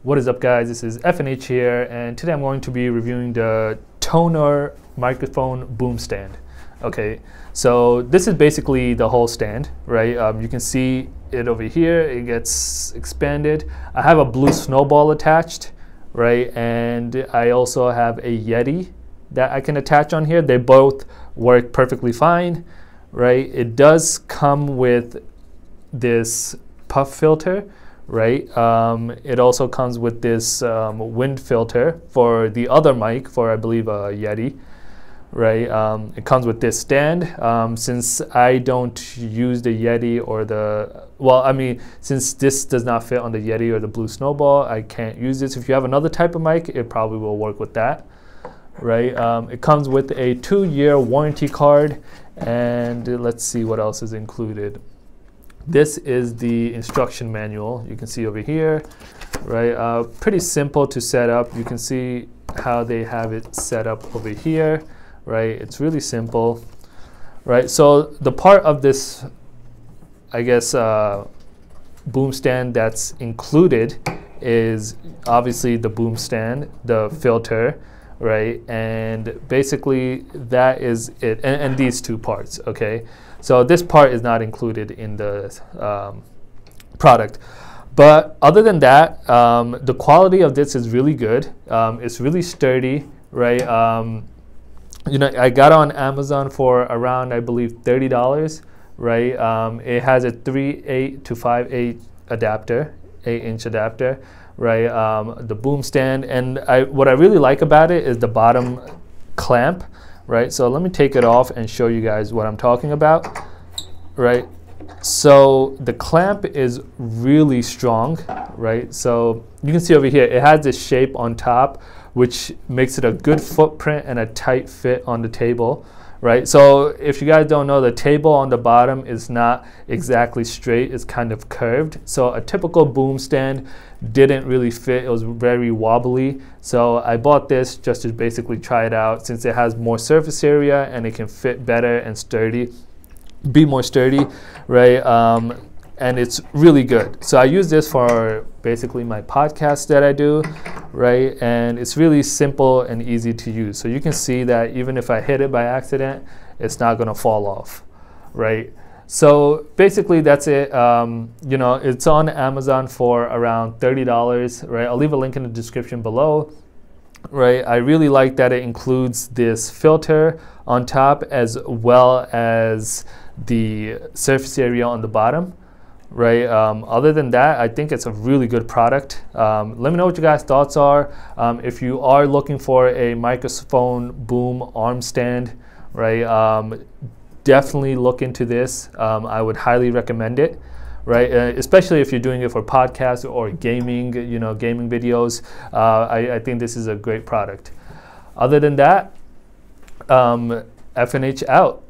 What is up, guys? This is FNH here, and today I'm going to be reviewing the TONOR microphone boom stand. Okay, so this is basically the whole stand, right? You can see it over here. It gets expanded. I have a blue snowball attached, right? And I also have a Yeti that I can attach on here. They both work perfectly fine, right? It does come with this puff filter, right? It also comes with this wind filter for the other mic, for I believe a Yeti, right? It comes with this stand. Since I don't use the Yeti or the, well, I mean, since this does not fit on the Yeti or the Blue Snowball, I can't use this. If you have another type of mic, it probably will work with that, right? It comes with a 2-year warranty card, and let's see what else is included. This is the instruction manual. You can see over here, right? Pretty simple to set up. You can see how they have it set up over here, right? It's really simple, right? So the part of this, I guess, boom stand that's included is obviously the boom stand, the filter, right? And basically that is it, and these two parts, okay? So this part is not included in the product. But other than that, the quality of this is really good. It's really sturdy, right? You know, I got it on Amazon for around, I believe, $30, right? It has a 3/8 to 5/8 adapter, 8-inch adapter, right? The boom stand, and what I really like about it is the bottom clamp, right? So let me take it off and show you guys what I'm talking about, right? So the clamp is really strong, right? So you can see over here, it has this shape on top, which makes it a good footprint and a tight fit on the table, right? So if you guys don't know, the table on the bottom is not exactly straight, it's kind of curved. So a typical boom stand didn't really fit, it was very wobbly. So I bought this just to basically try it out, since it has more surface area and it can fit better and be more sturdy, right? And it's really good. So I use this for basically my podcast that I do, right? And it's really simple and easy to use. So you can see that even if I hit it by accident, it's not gonna fall off, right? So basically that's it. You know, it's on Amazon for around $30, right? I'll leave a link in the description below, right? I really like that it includes this filter on top as well as the surface area on the bottom, right? Other than that, I think it's a really good product. Let me know what you guys' thoughts are. If you are looking for a microphone boom arm stand, right? Definitely look into this. I would highly recommend it, right? Especially if you're doing it for podcasts or gaming, you know, gaming videos. I think this is a great product. Other than that, FNH out.